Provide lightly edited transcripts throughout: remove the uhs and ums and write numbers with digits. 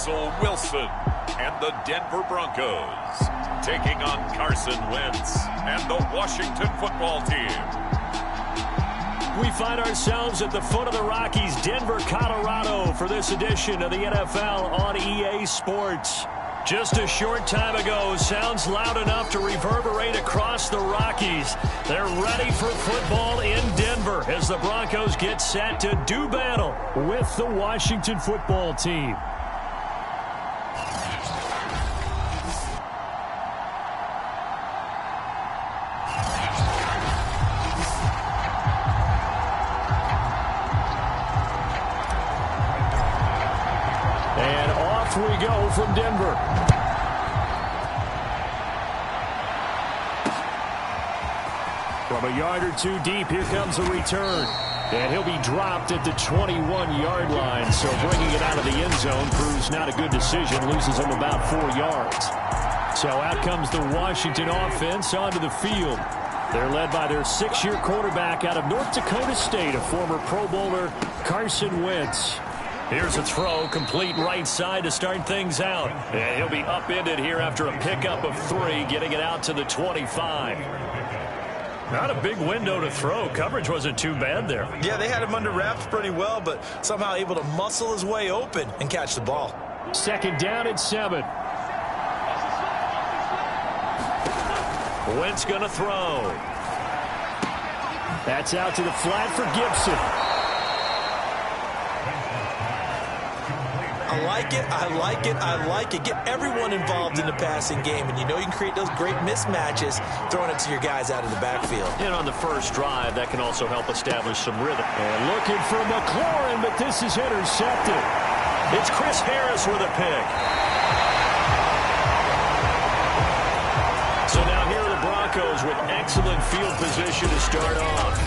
Russell Wilson and the Denver Broncos, taking on Carson Wentz and the Washington football team. We find ourselves at the foot of the Rockies, Denver, Colorado, for this edition of the NFL on EA Sports. Just a short time ago, sounds loud enough to reverberate across the Rockies. They're ready for football in Denver as the Broncos get set to do battle with the Washington football team. We go from Denver. From a yard or two deep, here comes a return. And he'll be dropped at the 21-yard line. So bringing it out of the end zone proves not a good decision. Loses him about 4 yards. So out comes the Washington offense onto the field. They're led by their 6-year quarterback out of North Dakota State, a former Pro Bowler, Carson Wentz. Here's a throw, complete right side to start things out. And he'll be upended here after a pickup of 3, getting it out to the 25. Not a big window to throw. Coverage wasn't too bad there. Yeah, they had him under wraps pretty well, but somehow able to muscle his way open and catch the ball. Second down at 7. Wentz going to throw. That's out to the flat for Gibson. I like it, I like it, I like it. Get everyone involved in the passing game, and you know you can create those great mismatches throwing it to your guys out of the backfield. And on the first drive, that can also help establish some rhythm. And looking for McLaurin, but this is intercepted. It's Chris Harris with a pick. So now here are the Broncos with excellent field position to start off.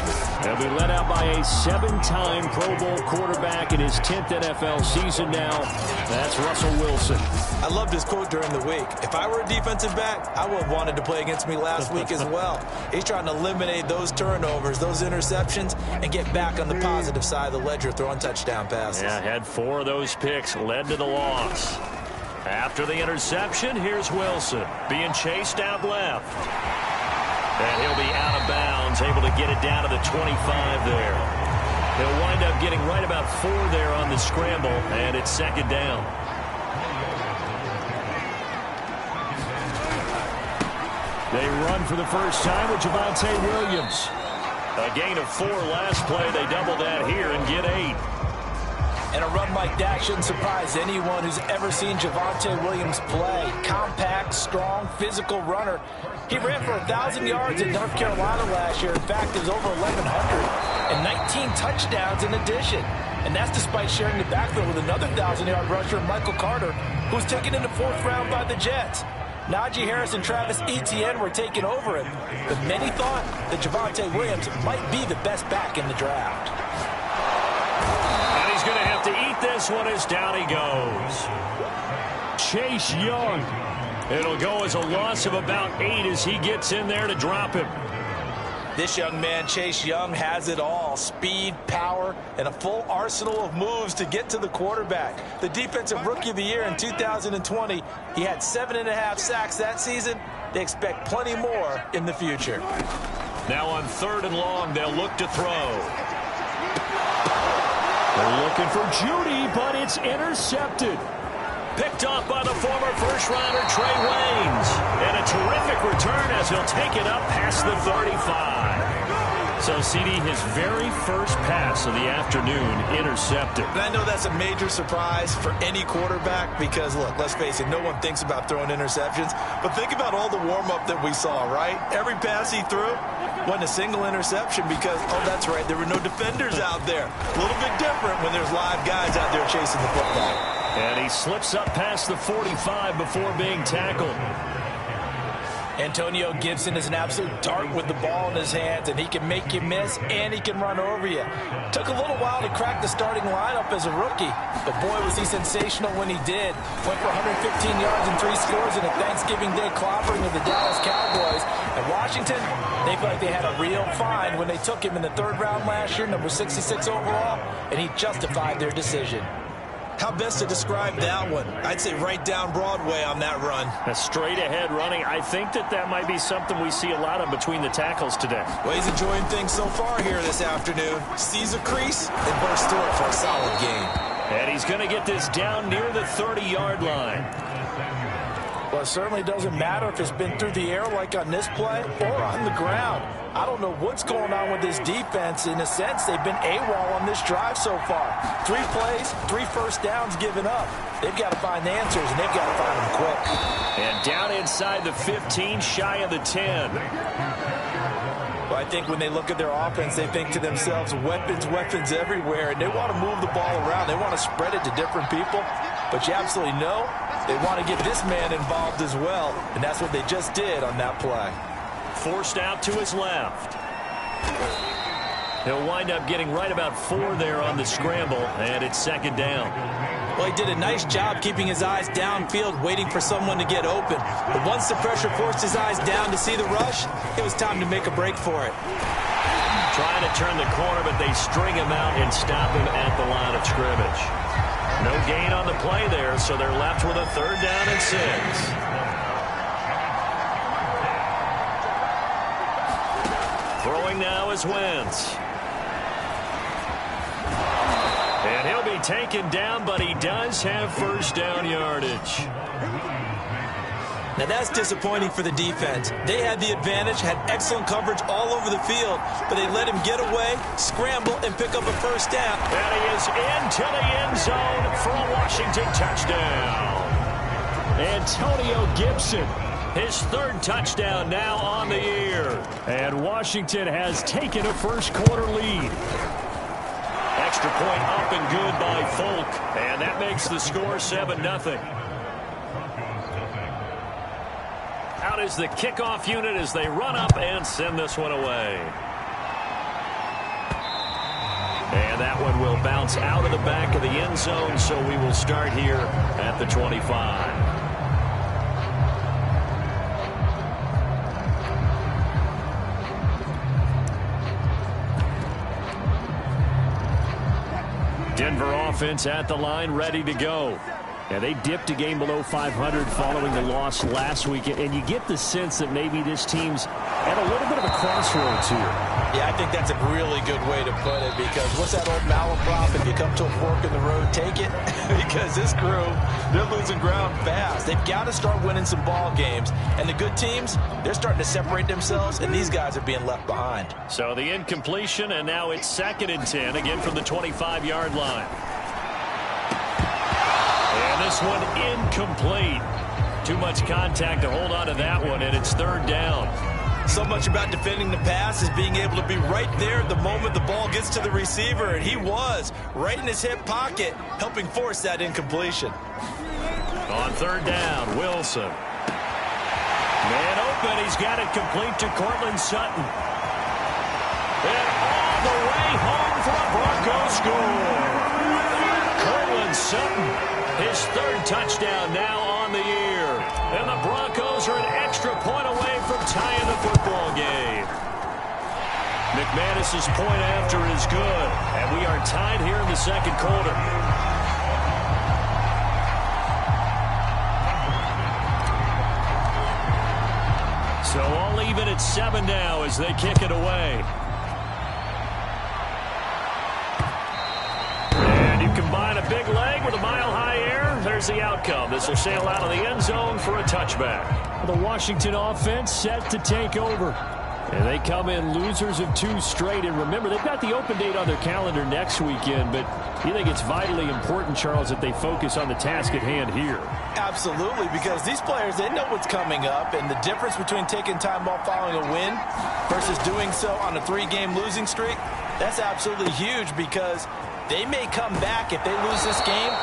They'll be led out by a 7-time Pro Bowl quarterback in his 10th NFL season now. That's Russell Wilson. I loved his quote during the week. If I were a defensive back, I would have wanted to play against me last week as well. He's trying to eliminate those turnovers, those interceptions, and get back on the positive side of the ledger throwing touchdown passes. Yeah, had 4 of those picks, led to the loss. After the interception, here's Wilson being chased out left. And he'll be out of bounds, able to get it down to the 25 there. He'll wind up getting right about 4 there on the scramble, and it's second down. They run for the first time with Javonte Williams. A gain of 4 last play. They double that here and get 8. And a run like that shouldn't surprise anyone who's ever seen Javonte Williams play. Compact, strong, physical runner. He ran for 1,000 yards in North Carolina last year. In fact, it was over 1,100. And 19 touchdowns in addition. And that's despite sharing the backfield with another 1,000-yard rusher, Michael Carter, who was taken in the 4th round by the Jets. Najee Harris and Travis Etienne were taking over him. But many thought that Javonte Williams might be the best back in the draft. Going to have to eat this one as down he goes. Chase Young. It'll go as a loss of about 8 as he gets in there to drop him. This young man, Chase Young, has it all. Speed, power, and a full arsenal of moves to get to the quarterback. The Defensive Rookie of the Year in 2020, he had 7.5 sacks that season. They expect plenty more in the future. Now on 3rd and long, they'll look to throw. They're looking for Judy, but it's intercepted. Picked off by the former first-rounder Trey Waynes. And a terrific return as he'll take it up past the 35. So, CD, his very first pass of the afternoon intercepted. And I know that's a major surprise for any quarterback because, look, let's face it, no one thinks about throwing interceptions. But think about all the warm-up that we saw, right? Every pass he threw wasn't a single interception because, oh, that's right, there were no defenders out there. A little bit different when there's live guys out there chasing the football. And he slips up past the 45 before being tackled. Antonio Gibson is an absolute dart with the ball in his hands, and he can make you miss, and he can run over you. Took a little while to crack the starting lineup as a rookie, but boy, was he sensational when he did. Went for 115 yards and 3 scores in a Thanksgiving Day clobbering of the Dallas Cowboys. And Washington, they felt like they had a real find when they took him in the 3rd round last year, number 66 overall, and he justified their decision. How best to describe that one? I'd say right down Broadway on that run. A straight ahead running. I think that might be something we see a lot of between the tackles today. Well, he's enjoying things so far here this afternoon. Sees a crease and bursts through it for a solid gain. And he's going to get this down near the 30-yard line. Well, it certainly doesn't matter if it's been through the air like on this play or on the ground. I don't know what's going on with this defense. In a sense, they've been AWOL on this drive so far. 3 plays, 3 first downs given up. They've got to find the answers, and they've got to find them quick. And down inside the 15, shy of the 10. Well, I think when they look at their offense, they think to themselves, weapons, weapons everywhere, and they want to move the ball around. They want to spread it to different people, but you absolutely know they want to get this man involved as well, and that's what they just did on that play. Forced out to his left. He'll wind up getting right about 4 there on the scramble, and it's second down. Well, he did a nice job keeping his eyes downfield, waiting for someone to get open. But once the pressure forced his eyes down to see the rush, it was time to make a break for it. Trying to turn the corner, but they string him out and stop him at the line of scrimmage. No gain on the play there, so they're left with a 3rd down and 6. Throwing now is Wentz. And he'll be taken down, but he does have first down yardage. Now that's disappointing for the defense. They had the advantage, had excellent coverage all over the field, but they let him get away, scramble, and pick up a first down. And he is into the end zone for a Washington touchdown. Antonio Gibson, his 3rd touchdown now on the year. And Washington has taken a first-quarter lead. Extra point up and good by Folk. And that makes the score 7-0. Out is the kickoff unit as they run up and send this one away. And that one will bounce out of the back of the end zone, so we will start here at the 25. Denver offense at the line, ready to go. And they dipped a game below 500 following the loss last week. And you get the sense that maybe this team's at a little bit of a crossroads here. Yeah, I think that's a really good way to put it, because what's that old malaprop? If you come to a fork in the road, take it. Because this crew, they're losing ground fast. They've got to start winning some ball games. And the good teams, they're starting to separate themselves, and these guys are being left behind. So the incompletion, and now it's 2nd and 10, again from the 25-yard line. And this one incomplete. Too much contact to hold on to that one, and it's 3rd down. So much about defending the pass is being able to be right there at the moment the ball gets to the receiver, and he was right in his hip pocket, helping force that incompletion. On 3rd down, Wilson. Man open, he's got it complete to Cortland Sutton. And all the way home for a Broncos score. Cortland Sutton, his 3rd touchdown now on the year. And the Broncos are an extra point away from tying the football game. McManus's point after is good, and we are tied here in the 2nd quarter. So all even at 7 now as they kick it away. And you combine a big leg with a mile-high air, there's the outcome. This will sail out of the end zone for a touchback. The Washington offense set to take over. And they come in losers of 2 straight. And remember, they've got the open date on their calendar next weekend, but you think it's vitally important, Charles, that they focus on the task at hand here. Absolutely, because these players, they know what's coming up, and the difference between taking time off following a win versus doing so on a 3-game losing streak, that's absolutely huge, because they may come back if they lose this game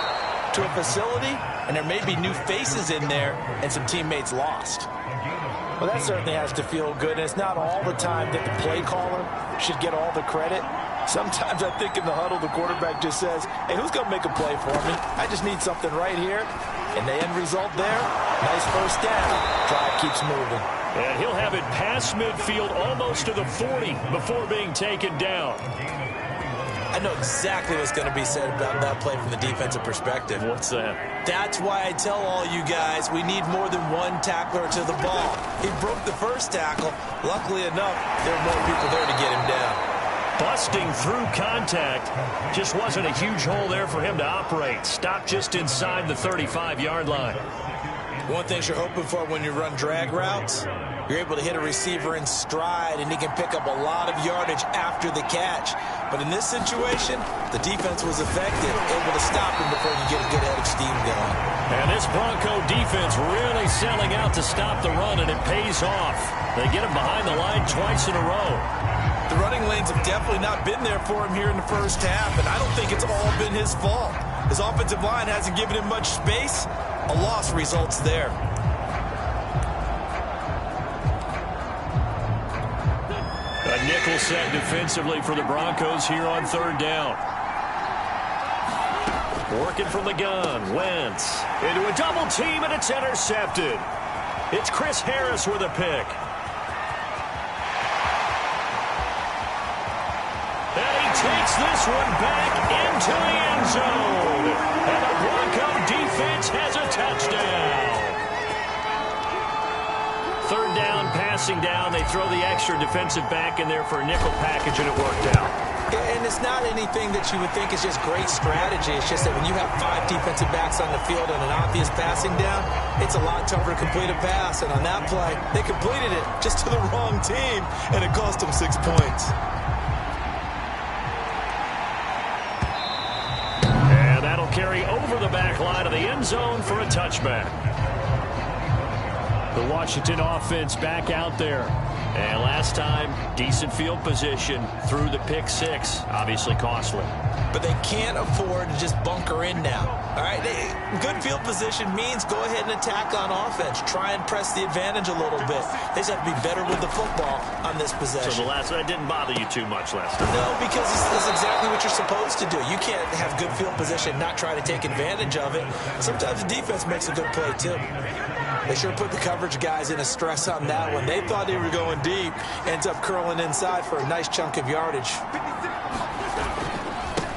to a facility, and there may be new faces in there and some teammates lost. Well, that certainly has to feel good, and it's not all the time that the play caller should get all the credit. Sometimes I think in the huddle, the quarterback just says, hey, who's going to make a play for me? I just need something right here. And the end result there, nice first down. Drive keeps moving. And he'll have it past midfield almost to the 40 before being taken down. I know exactly what's going to be said about that play from the defensive perspective. What's that? That's why I tell all you guys we need more than one tackler to the ball. He broke the first tackle. Luckily enough, there were more people there to get him down. Busting through contact. Just wasn't a huge hole there for him to operate. Stopped just inside the 35-yard line. One thing you're hoping for when you run drag routes, you're able to hit a receiver in stride, and he can pick up a lot of yardage after the catch. But in this situation, the defense was effective, able to stop him before you get a good head of steam going. And this Bronco defense really selling out to stop the run, and it pays off. They get him behind the line twice in a row. The running lanes have definitely not been there for him here in the first half, and I don't think it's all been his fault. His offensive line hasn't given him much space. A loss results there. A nickel set defensively for the Broncos here on third down. Working from the gun. Wentz into a double team, and it's intercepted. It's Chris Harris with a pick. And he takes this one back into the end zone. And the Bronco defense has a touchdown. Third down, passing down. They throw the extra defensive back in there for a nickel package, and it worked out. And it's not anything that you would think is just great strategy. It's just that when you have 5 defensive backs on the field on an obvious passing down, it's a lot tougher to complete a pass. And on that play, they completed it just to the wrong team, and it cost them 6 points. And that'll carry over the back line of the end zone for a touchback. The Washington offense back out there. And last time, decent field position through the pick 6. Obviously costly. But they can't afford to just bunker in now. All right, good field position means go ahead and attack on offense. Try and press the advantage a little bit. They just have to be better with the football on this possession. So that didn't bother you too much last time? No, because it's exactly what you're supposed to do. You can't have good field position, not try to take advantage of it. Sometimes the defense makes a good play, too. They sure put the coverage guys in a stress on that one. They thought they were going deep. Ends up curling inside for a nice chunk of yardage.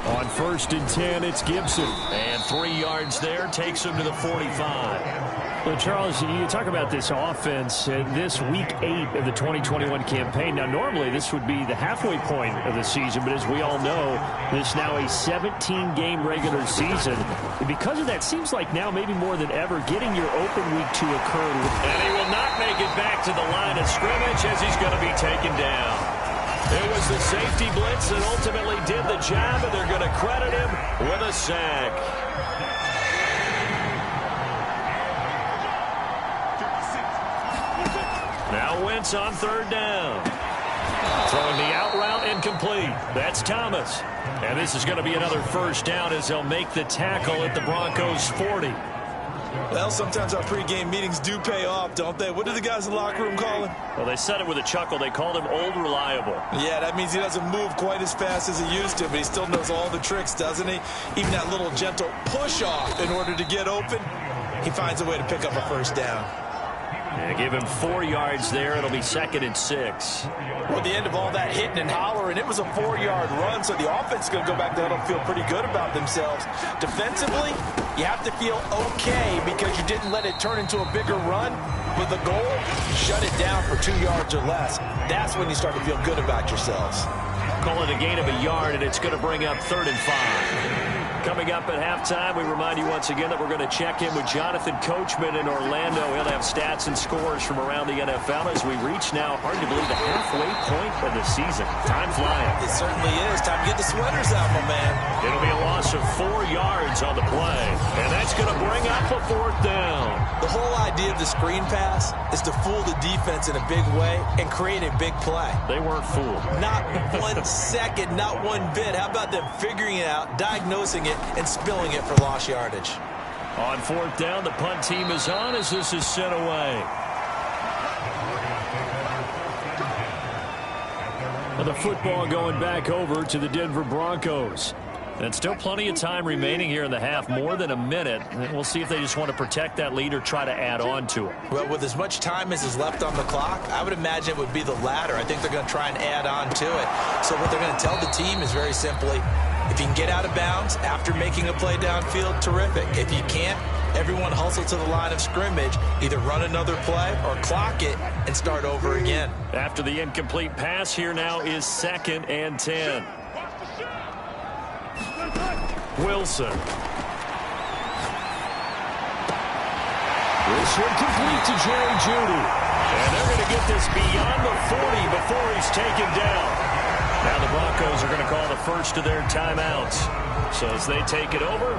On 1st and 10, it's Gibson. And 3 yards there takes him to the 45. Well, Charles, you talk about this offense, this week 8 of the 2021 campaign. Now, normally this would be the halfway point of the season, but as we all know, this is now a 17-game regular season. And because of that, seems like now maybe more than ever, getting your open week to occur. And he will not make it back to the line of scrimmage as he's going to be taken down. It was the safety blitz that ultimately did the job, and they're going to credit him with a sack. Now Wentz on 3rd down. Throwing the out route incomplete. That's Thomas. And this is going to be another 1st down as they'll make the tackle at the Broncos' 40. Well, sometimes our pregame meetings do pay off, don't they? What do the guys in the locker room call him? Well, they said it with a chuckle. They called him Old Reliable. Yeah, that means he doesn't move quite as fast as he used to, but he still knows all the tricks, doesn't he? Even that little gentle push-off in order to get open, he finds a way to pick up a 1st down. Yeah, give him 4 yards there. It'll be 2nd and 6. Well, at the end of all that hitting and hollering, it was a 4-yard run, so the offense is going to go back there and feel pretty good about themselves. Defensively, you have to feel okay because you didn't let it turn into a bigger run. With the goal, shut it down for 2 yards or less. That's when you start to feel good about yourselves. Call it a gain of a yard, and it's going to bring up 3rd and 5. Coming up at halftime, we remind you once again that we're going to check in with Jonathan Coachman in Orlando. He'll have stats and scores from around the NFL as we reach now, hard to believe, the halfway point of the season. Time flying. It certainly is. Time to get the sweaters out, my man. It'll be a loss of 4 yards on the play, and that's going to bring up a 4th down. The whole idea of the screen pass is to fool the defense in a big way and create a big play. They weren't fooled. Not 1 second, not 1 bit. How about them figuring it out, diagnosing it, and spilling it for lost yardage? On 4th down, the punt team is on as this is sent away. Well, the football going back over to the Denver Broncos. And still plenty of time remaining here in the half, more than a minute. And we'll see if they just want to protect that lead or try to add on to it. Well, with as much time as is left on the clock, I would imagine it would be the latter. I think they're going to try and add on to it. So what they're going to tell the team is very simply, If you can get out of bounds after making a play downfield, terrific. If you can't, everyone hustle to the line of scrimmage, either run another play or clock it and start over again. After the incomplete pass, here now is 2nd and 10. Wilson. This one complete to Jerry Jeudy. And they're going to get this beyond the 40 before he's taken down. Now the Broncos are going to call the first of their timeouts. So as they take it over,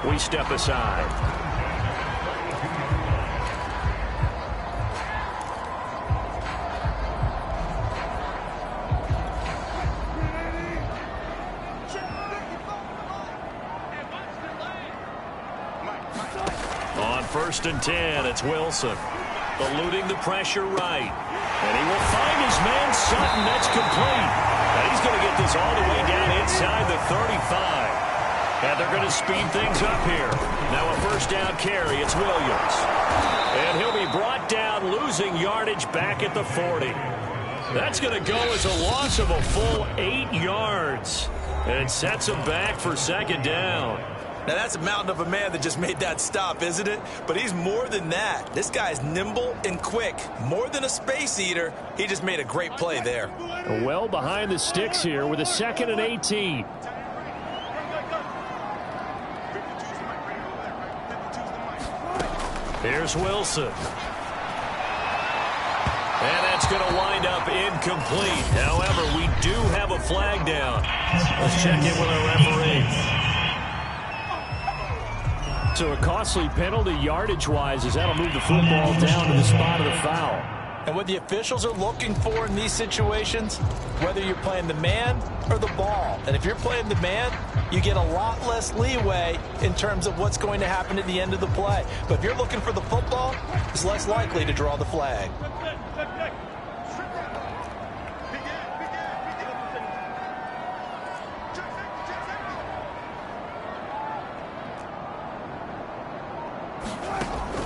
we step aside. On 1st and 10, it's Wilson. Eluding the pressure right. And he will find his man Sutton. That's complete. And he's going to get this all the way down inside the 35. And they're going to speed things up here. Now a 1st down carry. It's Williams. And he'll be brought down, losing yardage back at the 40. That's going to go as a loss of a full 8 yards. And sets him back for 2nd down. Now, that's a mountain of a man that just made that stop, isn't it? But he's more than that. This guy's nimble and quick. More than a space eater, he just made a great play there. Well behind the sticks here with a 2nd and 18. Here's Wilson. And that's going to wind up incomplete. However, we do have a flag down. Let's check in with our referee. So a costly penalty yardage-wise as that'll move the football down to the spot of the foul. And what the officials are looking for in these situations, whether you're playing the man or the ball. And if you're playing the man, you get a lot less leeway in terms of what's going to happen at the end of the play. But if you're looking for the football, it's less likely to draw the flag.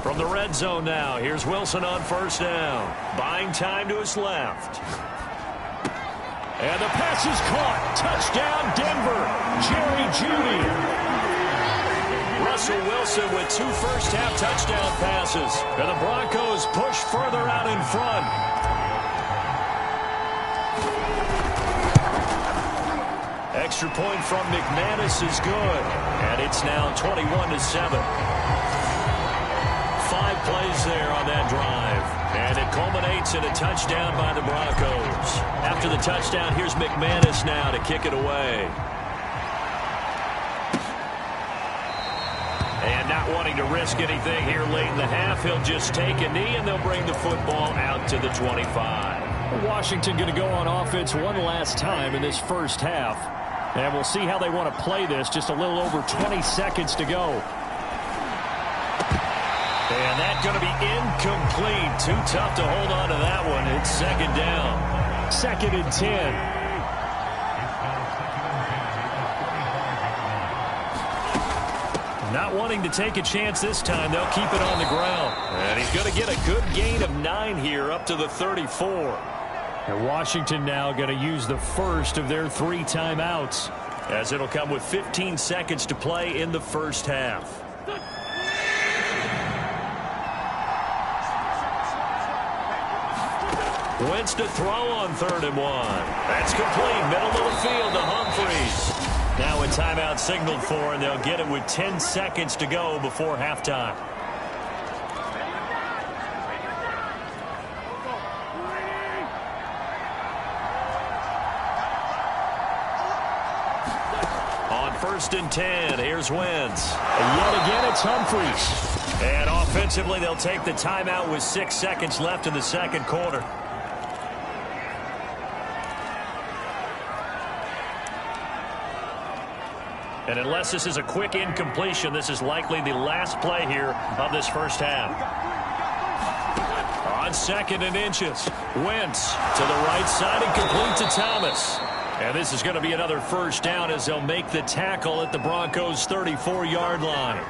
From the red zone now, here's Wilson on 1st down. Buying time to his left. And the pass is caught. Touchdown, Denver. Jerry Jeudy. Russell Wilson with 2 first-half touchdown passes. And the Broncos push further out in front. Extra point from McManus is good. And it's now 21-7. 5 plays there on that drive. And it culminates in a touchdown by the Broncos. After the touchdown, here's McManus now to kick it away. And not wanting to risk anything here late in the half, he'll just take a knee and they'll bring the football out to the 25. Washington going to go on offense one last time in this first half. And we'll see how they want to play this. Just a little over 20 seconds to go. And that's going to be incomplete. Too tough to hold on to that one. It's 2nd down. 2nd and 10. Not wanting to take a chance this time. They'll keep it on the ground. And he's going to get a good gain of 9 here up to the 34. And Washington now going to use the first of their 3 timeouts, as it'll come with 15 seconds to play in the first half. Wentz to throw on 3rd and 1. That's complete. Middle of the field to Humphries. Now a timeout signaled for, and they'll get it with 10 seconds to go before halftime. On 1st and 10, here's Wentz. And yet again, it's Humphries. And offensively, they'll take the timeout with 6 seconds left in the 2nd quarter. And unless this is a quick incompletion, this is likely the last play here of this first half. On 2nd and inches, Wentz to the right side and complete to Thomas. And this is going to be another first down as they'll make the tackle at the Broncos' 34-yard line.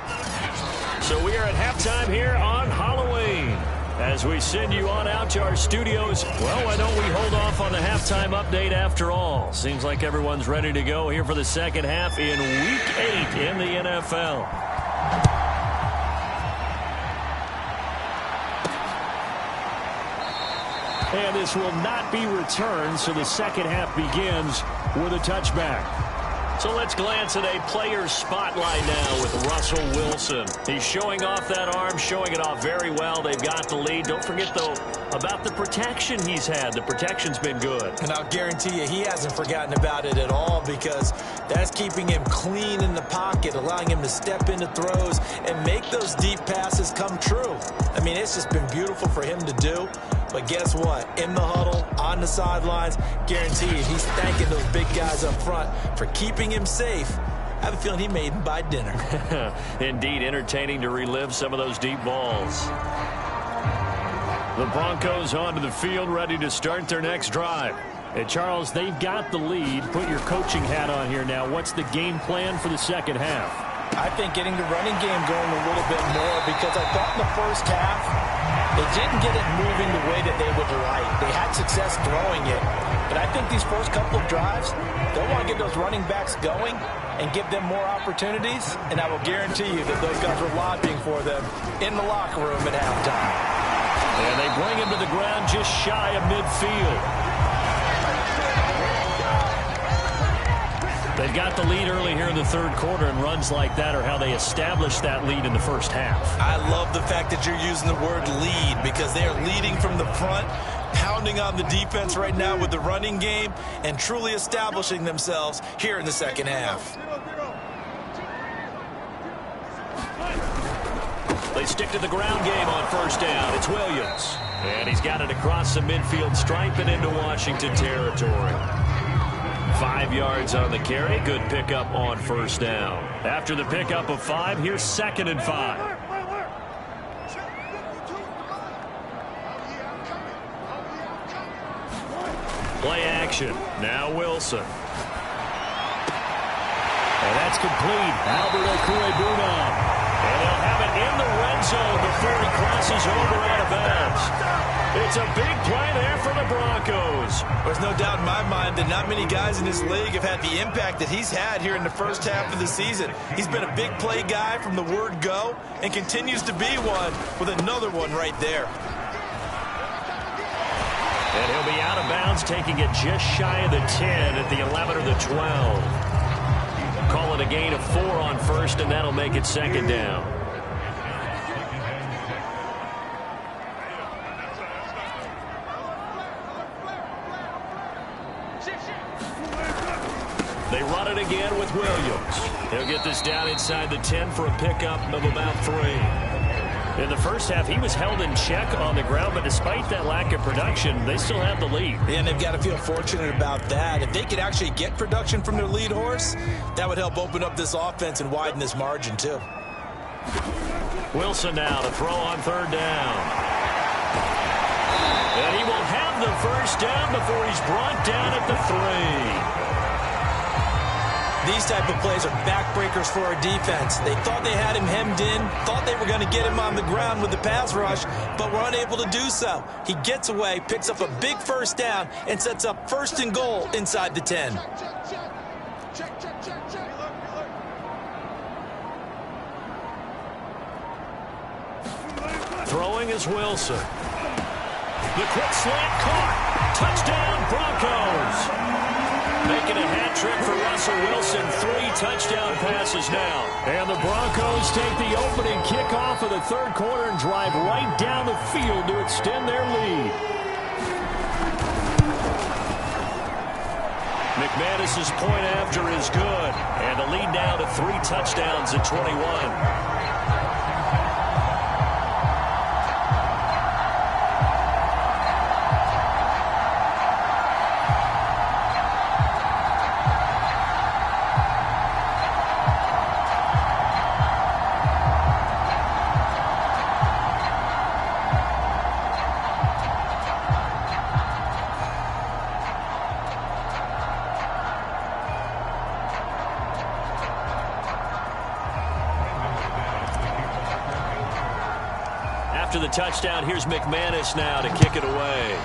So we are at halftime here on Halloween. As we send you on out to our studios, well, why don't we hold off on the halftime update after all? Seems like everyone's ready to go here for the second half in Week 8 in the NFL. And this will not be returned, so the second half begins with a touchback. So let's glance at a player's spotlight now with Russell Wilson. He's showing off that arm, showing it off very well. They've got the lead. Don't forget, though, about the protection he's had. The protection's been good. And I'll guarantee you he hasn't forgotten about it at all, because that's keeping him clean in the pocket, allowing him to step into throws and make those deep passes come true. I mean, it's just been beautiful for him to do. But guess what? In the huddle, on the sidelines, guarantee you he's thanking those big guys up front for keeping him safe. I have a feeling he made him buy dinner. Indeed, entertaining to relive some of those deep balls. The Broncos onto the field, ready to start their next drive. Hey, Charles, they've got the lead. Put your coaching hat on here now. What's the game plan for the second half? I think getting the running game going a little bit more, because I thought in the first half they didn't get it moving the way that they would like. They had success throwing it. But I think these first couple of drives, they'll want to get those running backs going and give them more opportunities. And I will guarantee you that those guys were lobbying for them in the locker room at halftime. And they bring him to the ground just shy of midfield. They've got the lead early here in the third quarter, and runs like that are how they established that lead in the first half. I love the fact that you're using the word lead, because they are leading from the front, pounding on the defense right now with the running game, and truly establishing themselves here in the second half. They stick to the ground game on first down. It's Williams. And he's got it across the midfield stripe and into Washington territory. 5 yards on the carry. Good pickup on first down. After the pickup of 5, here's 2nd and 5. Play action. Now Wilson. And that's complete. Albert Okwuegbunam. And they'll have it in the red zone before he crosses over out of bounds. It's a big play there for the Broncos. There's no doubt in my mind that not many guys in this league have had the impact that he's had here in the first half of the season. He's been a big play guy from the word go, and continues to be one with another one right there. And he'll be out of bounds, taking it just shy of the 10 at the 11 or the 12. Call it a gain of 4 on first, and that'll make it 2nd down. They run it again with Williams. He'll get this down inside the 10 for a pickup of about 3. In the first half, he was held in check on the ground, but despite that lack of production, they still have the lead. And they've got to feel fortunate about that. If they could actually get production from their lead horse, that would help open up this offense and widen this margin too. Wilson now to throw on 3rd down. And he will have the first down before he's brought down at the 3. These type of plays are backbreakers for our defense. They thought they had him hemmed in, thought they were going to get him on the ground with the pass rush, but were unable to do so. He gets away, picks up a big first down, and sets up 1st and goal inside the 10. Throwing is Wilson. The quick slant caught. Touchdown, Broncos. Making a hat trick for Russell Wilson. 3 touchdown passes now. And the Broncos take the opening kickoff of the third quarter and drive right down the field to extend their lead. McManus's point after is good. And the lead now to 3 touchdowns at 21. After the touchdown, here's McManus now to kick it away.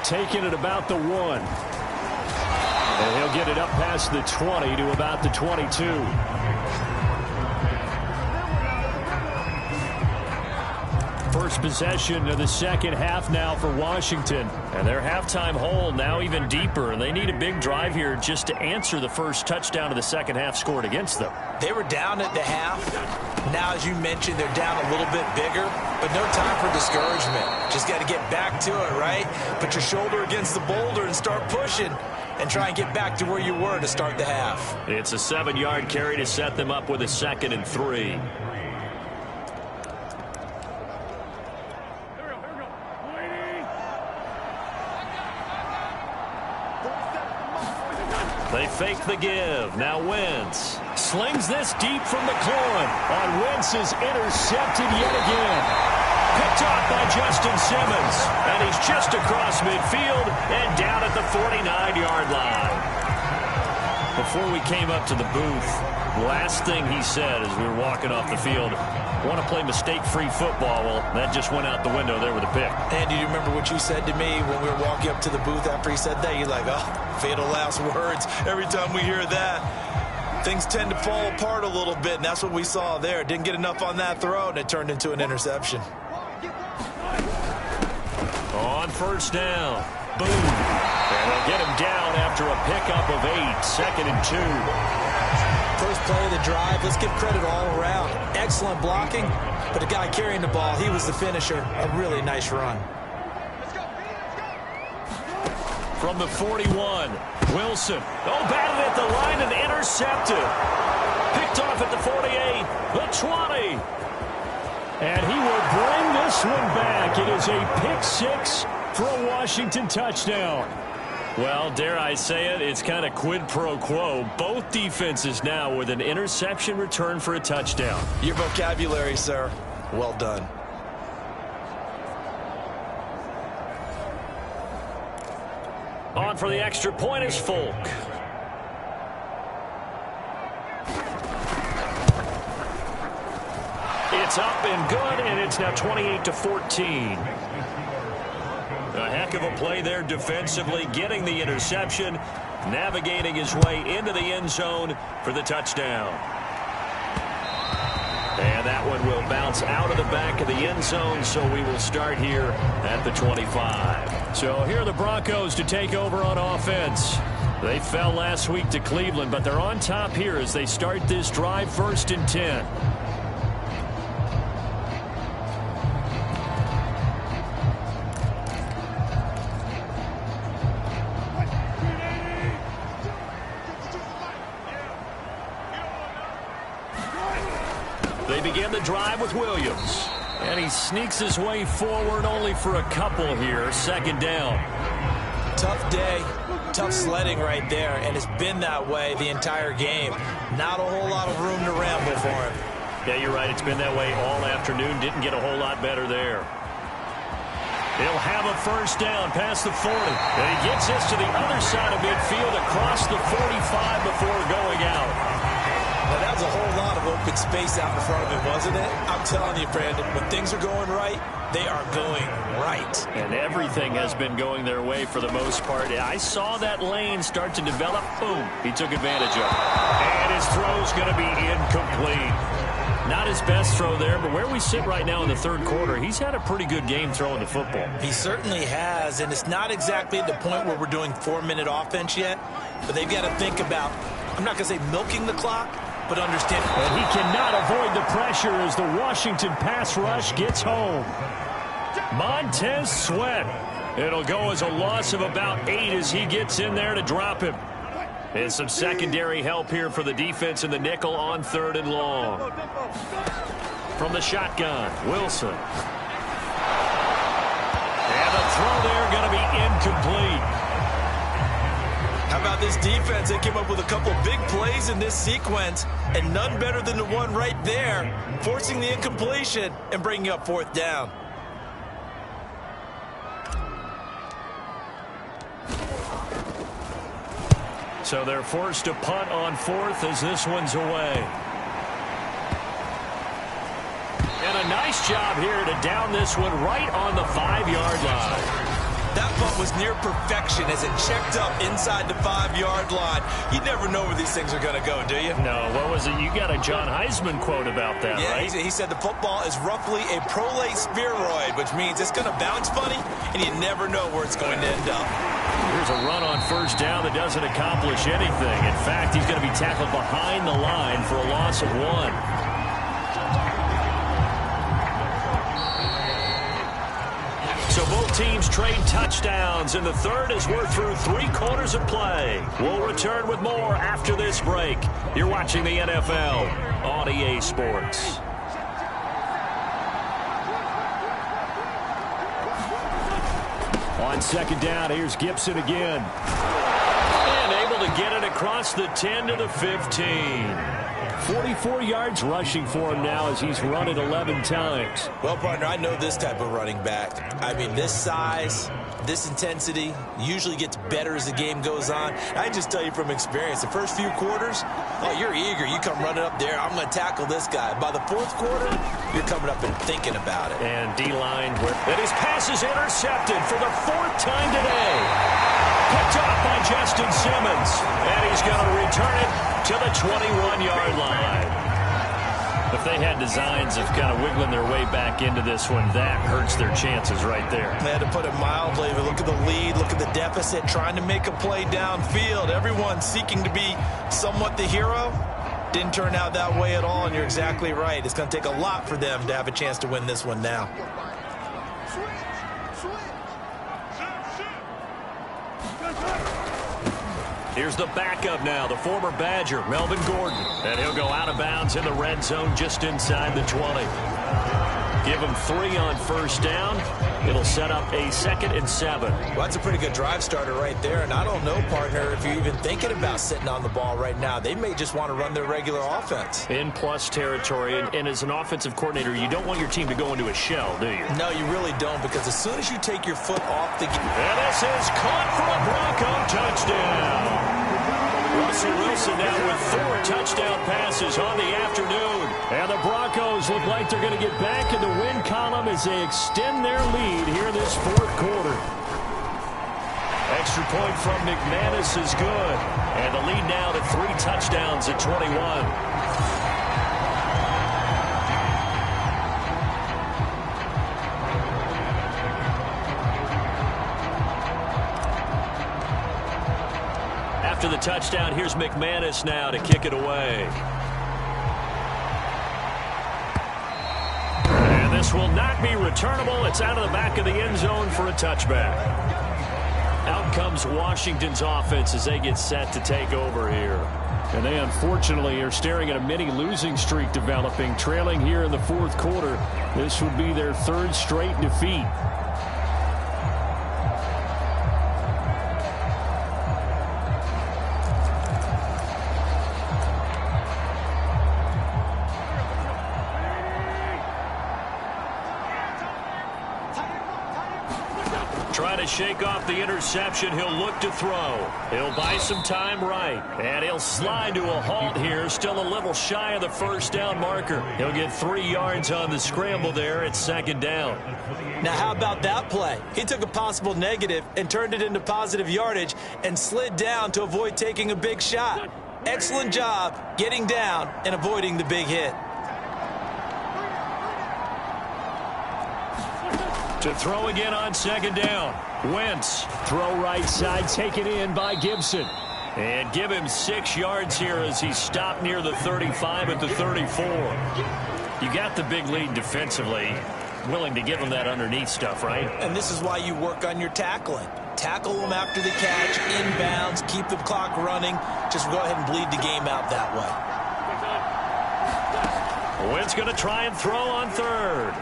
Taking it about the 1. And he'll get it up past the 20 to about the 22. First possession of the second half now for Washington. And their halftime hole now even deeper. And they need a big drive here just to answer the first touchdown of the second half scored against them. They were down at the half. Now, as you mentioned, they're down a little bit bigger. But no time for discouragement. Just got to get back to it, right? Put your shoulder against the boulder and start pushing. And try and get back to where you were to start the half. It's a 7-yard carry to set them up with a 2nd and 3. They fake the give. Now Wentz slings this deep from McLaurin. On Wentz is intercepted yet again. Picked off by Justin Simmons. And he's just across midfield and down at the 49-yard line. Before we came up to the booth, last thing he said as we were walking off the field, want to play mistake-free football. Well, that just went out the window there with a pick. Andy, do you remember what you said to me when we were walking up to the booth after he said that? You're like, oh, fatal last words. Every time we hear that, things tend to fall apart a little bit, and that's what we saw there. Didn't get enough on that throw, and it turned into an interception. On first down. Boom. And they'll get him down after a pickup of 8. 2nd and 2. First play of the drive, let's give credit all around. Excellent blocking, but the guy carrying the ball, he was the finisher. A really nice run. From the 41, Wilson. Oh, batted at the line and intercepted. Picked off at the 48, the 20. And he will bring this one back. It is a pick 6 for a Washington touchdown. Well, dare I say it, it's kind of quid pro quo. Both defenses now with an interception return for a touchdown. Your vocabulary, sir. Well done. On for the extra point is Folk. It's up and good, and it's now 28-14. A heck of a play there defensively, getting the interception, navigating his way into the end zone for the touchdown. And that one will bounce out of the back of the end zone, so we will start here at the 25. So here are the Broncos to take over on offense. They fell last week to Cleveland, but they're on top here as they start this drive 1st and 10. They begin the drive with Williams. And he sneaks his way forward only for a couple here. 2nd down. Tough day. Tough sledding right there. And it's been that way the entire game. Not a whole lot of room to ramble for him. Yeah, you're right. It's been that way all afternoon. Didn't get a whole lot better there. He'll have a 1st down past the 40. And he gets this to the other side of midfield across the 45 before going out. Well, that was a whole lot of open space out in front of him, wasn't it? I'm telling you, Brandon, when things are going right, they are going right. And everything has been going their way for the most part. I saw that lane start to develop. Boom. He took advantage of it. And his throw's going to be incomplete. Not his best throw there, but where we sit right now in the 3rd quarter, he's had a pretty good game throwing the football. He certainly has, and it's not exactly at the point where we're doing 4-minute offense yet, but they've got to think about, I'm not going to say milking the clock, but understand. And he cannot avoid the pressure as the Washington pass rush gets home. Montez Sweat. It'll go as a loss of about 8 as he gets in there to drop him. And some secondary help here for the defense in the nickel on 3rd and long. From the shotgun, Wilson. And the throw there going to be incomplete. How about this defense? They came up with a couple big plays in this sequence, and none better than the one right there, forcing the incompletion and bringing up 4th down. So they're forced to punt on 4th as this one's away. And a nice job here to down this one right on the 5-yard line. That punt was near perfection as it checked up inside the 5-yard line. You never know where these things are going to go, do you? No, what was it? You got a John Heisman quote about that, right? Yeah, he said the football is roughly a prolate spheroid, which means it's going to bounce funny, and you never know where it's going to end up. Here's a run on first down that doesn't accomplish anything. In fact, he's going to be tackled behind the line for a loss of 1. So both teams trade touchdowns, and the third as we're through 3 quarters of play. We'll return with more after this break. You're watching the NFL on EA Sports. On second down, here's Gibson again. And able to get it across the 10 to the 15. 44 yards rushing for him now as he's run it 11 times. Well, partner, I know this type of running back. I mean, this size, this intensity usually gets better as the game goes on. I just tell you from experience, the first few quarters, oh, you're eager. You come running up there, I'm going to tackle this guy. By the fourth quarter, you're coming up and thinking about it. And D-line, and his pass is intercepted for the 4th time today. Picked off by Justin Simmons. And he's going to return it to the 21-yard line. If they had designs of kind of wiggling their way back into this one, that hurts their chances right there. They had to put it mildly. Look at the lead. Look at the deficit. Trying to make a play downfield. Everyone seeking to be somewhat the hero. Didn't turn out that way at all, and you're exactly right. It's going to take a lot for them to have a chance to win this one now. Here's the backup now, the former Badger, Melvin Gordon. And he'll go out of bounds in the red zone just inside the 20. Give him 3 on first down. It'll set up a 2nd and 7. Well, that's a pretty good drive starter right there. And I don't know, partner, if you're even thinking about sitting on the ball right now. They may just want to run their regular offense. In plus territory. And as an offensive coordinator, you don't want your team to go into a shell, do you? No, you really don't, because as soon as you take your foot off the... And this is caught for a Bronco touchdown. Russell Wilson now with 4 touchdown passes on the afternoon. And the Broncos look like they're going to get back in the win column as they extend their lead here in this 4th quarter. Extra point from McManus is good. And the lead now to 3 touchdowns at 21. After the touchdown, here's McManus now to kick it away. And this will not be returnable. It's out of the back of the end zone for a touchback. Out comes Washington's offense as they get set to take over here. And they unfortunately are staring at a mini losing streak developing, trailing here in the 4th quarter. This would be their 3rd straight defeat. Trying to shake off the interception. He'll look to throw. He'll buy some time right. And he'll slide to a halt here. Still a little shy of the first down marker. He'll get 3 yards on the scramble there at 2nd down. Now, how about that play? He took a possible negative and turned it into positive yardage and slid down to avoid taking a big shot. Excellent job getting down and avoiding the big hit. To throw again on 2nd down. Wentz, throw right side, taken in by Gibson. And give him 6 yards here as he's stopped near the 35 at the 34. You got the big lead defensively. Willing to give him that underneath stuff, right? And this is why you work on your tackling. Tackle them after the catch, inbounds, keep the clock running. Just go ahead and bleed the game out that way. Wentz going to try and throw on 3rd.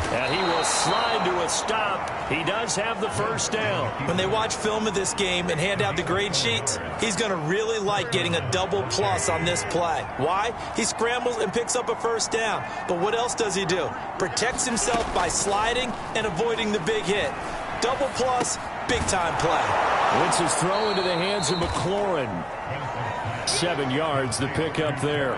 And he will slide to a stop. He does have the first down. When they watch film of this game and hand out the grade sheets, he's going to really like getting a double plus on this play. Why? He scrambles and picks up a first down. But what else does he do? Protects himself by sliding and avoiding the big hit. Double plus, big-time play. Wentz's throw into the hands of McLaurin. 7 yards, the pickup there.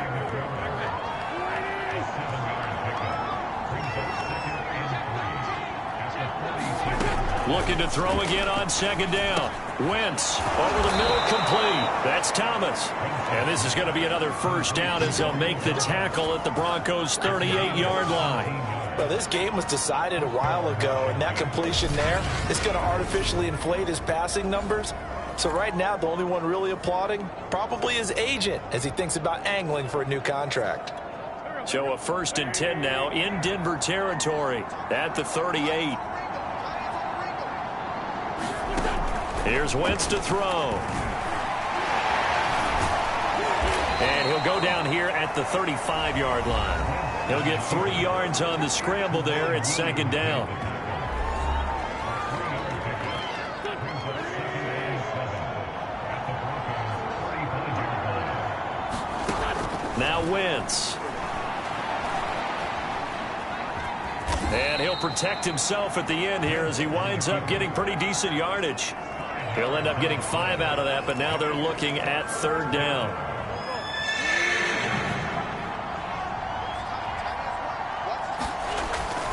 Looking to throw again on second down. Wentz over the middle, complete. That's Thomas. And this is going to be another first down as they'll make the tackle at the Broncos' 38-yard line. Well, this game was decided a while ago, and that completion there is going to artificially inflate his passing numbers. So right now, the only one really applauding probably his agent as he thinks about angling for a new contract. So a 1st and 10 now in Denver territory at the 38. Here's Wentz to throw. And he'll go down here at the 35-yard line. He'll get 3 yards on the scramble there at second down. Now Wentz. And he'll protect himself at the end here as he winds up getting pretty decent yardage. He'll end up getting 5 out of that, but now they're looking at 3rd down.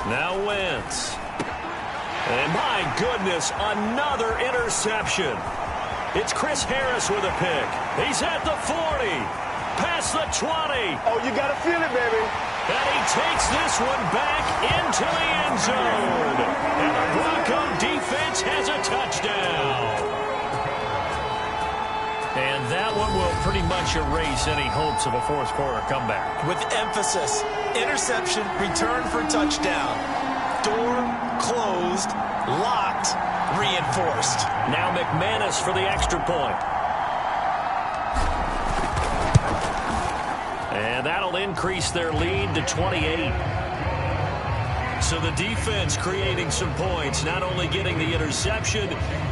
Now Wentz. And my goodness, another interception. It's Chris Harris with a pick. He's at the 40. Past the 20. Oh, you got to feel it, baby. And he takes this one back into the end zone. And the Bronco defense has a touchdown. And that one will pretty much erase any hopes of a fourth-quarter comeback. With emphasis, interception, return for touchdown. Door closed, locked, reinforced. Now McManus for the extra point. And that'll increase their lead to 28. So the defense creating some points, not only getting the interception,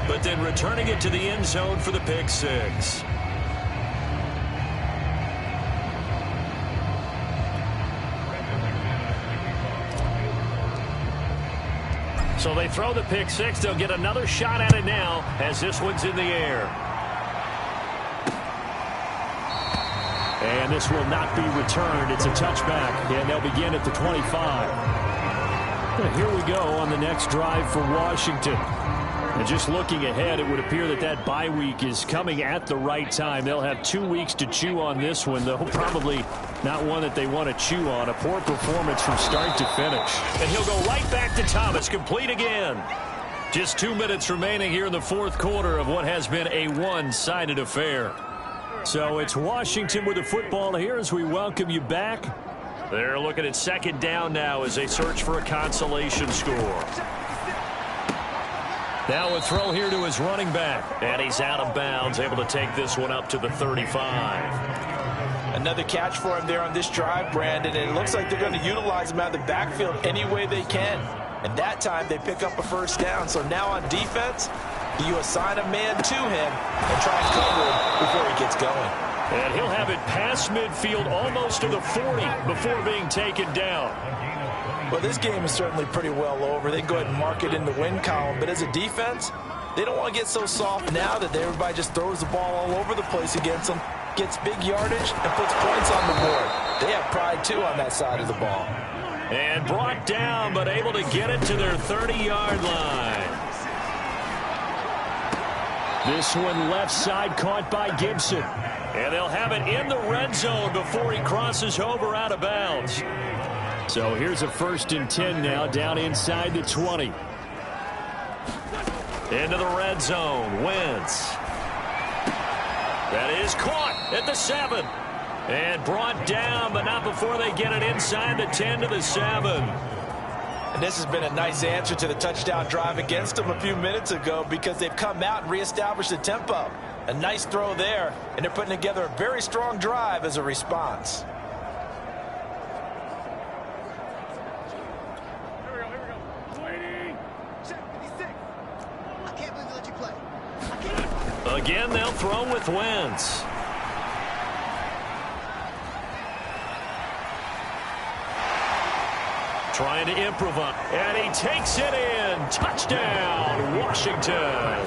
but then returning it to the end zone for the pick six. So they throw the pick six. They'll get another shot at it now as this one's in the air. And this will not be returned. It's a touchback, and they'll begin at the 25. And here we go on the next drive for Washington. And just looking ahead, it would appear that that bye week is coming at the right time. They'll have 2 weeks to chew on this one, though probably not one that they want to chew on. A poor performance from start to finish. And he'll go right back to Thomas, complete again. Just 2 minutes remaining here in the fourth quarter of what has been a one-sided affair. So it's Washington with the football here as we welcome you back. They're looking at second down now as they search for a consolation score. Now a throw here to his running back. And he's out of bounds, able to take this one up to the 35. Another catch for him there on this drive, Brandon. And it looks like they're going to utilize him out of the backfield any way they can. And that time they pick up a first down. So now on defense, you assign a man to him and try and cover him before he gets going. And he'll have it past midfield almost to the 40 before being taken down. Well, this game is certainly pretty well over. They can go ahead and mark it in the win column. But as a defense, they don't want to get so soft now that everybody just throws the ball all over the place against them, gets big yardage, and puts points on the board. They have pride, too, on that side of the ball. And brought down, but able to get it to their 30-yard line. This one left side caught by Gibson. And they'll have it in the red zone before he crosses over out of bounds. So here's a 1st and 10 now down inside the 20. Into the red zone. Wentz. That is caught at the 7. And brought down, but not before they get it inside the 10 to the 7. And this has been a nice answer to the touchdown drive against them a few minutes ago because they've come out and reestablished the tempo. A nice throw there, and they're putting together a very strong drive as a response. Again, they'll throw with Wentz. Trying to improvise, and he takes it in. Touchdown, Washington.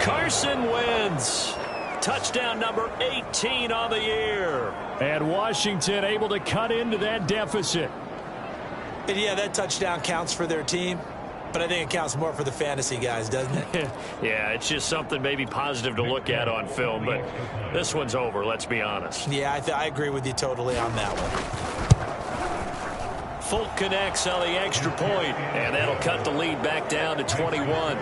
Carson Wentz. Touchdown number 18 on the year. And Washington able to cut into that deficit. And yeah, that touchdown counts for their team. But I think it counts more for the fantasy guys, doesn't it? Yeah, it's just something maybe positive to look at on film, but this one's over, let's be honest. Yeah, I agree with you totally on that one. Folk connects on the extra point, and that'll cut the lead back down to 21.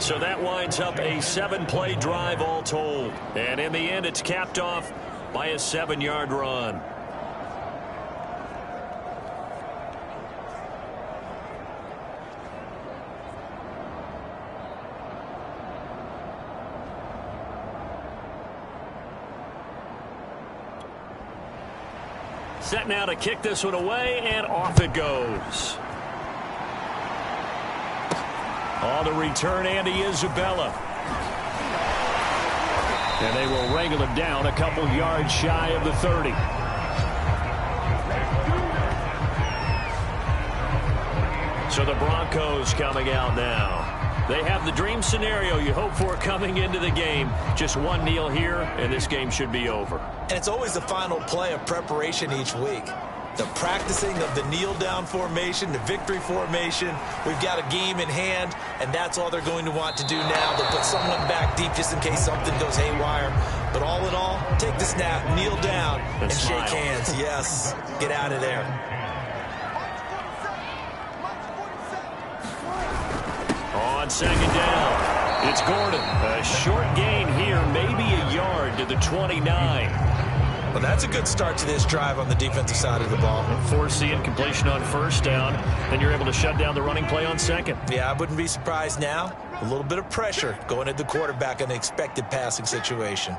So that winds up a 7-play drive all told. And in the end, it's capped off by a 7-yard run. Set now to kick this one away, and off it goes. On the return, Andy Isabella. And they will wrangle him down a couple yards shy of the 30. So the Broncos coming out now. They have the dream scenario you hope for coming into the game. Just one kneel here, and this game should be over. And it's always the final play of preparation each week. The practicing of the kneel-down formation, the victory formation. We've got a game in hand, and that's all they're going to want to do now. They'll put someone back deep just in case something goes haywire. But all in all, take the snap, kneel down, and shake hands. Yes, get out of there. On second down, it's Gordon. A short gain here, maybe a yard to the 29. Well, that's a good start to this drive on the defensive side of the ball. Force the incompletion on first down, then you're able to shut down the running play on second. Yeah, I wouldn't be surprised now. A little bit of pressure going at the quarterback in an expected passing situation.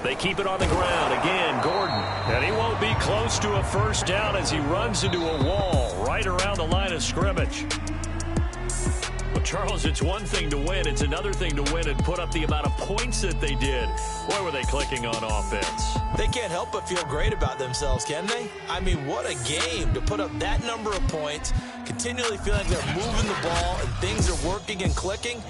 They keep it on the ground. Again, Gordon. And he won't be close to a first down as he runs into a wall right around the line of scrimmage. Well, Charles, it's one thing to win. It's another thing to win and put up the amount of points that they did. Boy, were they clicking on offense. They can't help but feel great about themselves, can they? I mean, what a game to put up that number of points, continually feeling like they're moving the ball and things are working and clicking.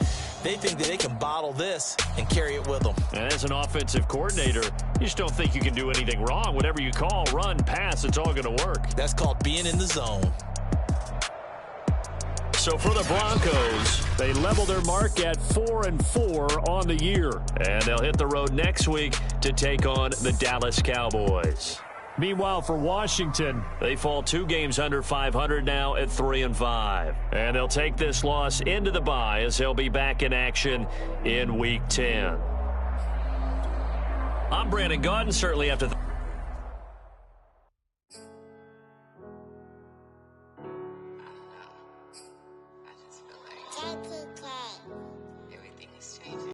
They think that they can bottle this and carry it with them. And as an offensive coordinator, you just don't think you can do anything wrong. Whatever you call, run, pass, it's all going to work. That's called being in the zone. So for the Broncos, they level their mark at 4-4 on the year. And they'll hit the road next week to take on the Dallas Cowboys. Meanwhile, for Washington, they fall 2 games under 500 now at 3-5. And they'll take this loss into the bye as they'll be back in action in Week 10. I'm Brandon Gaudin, certainly after the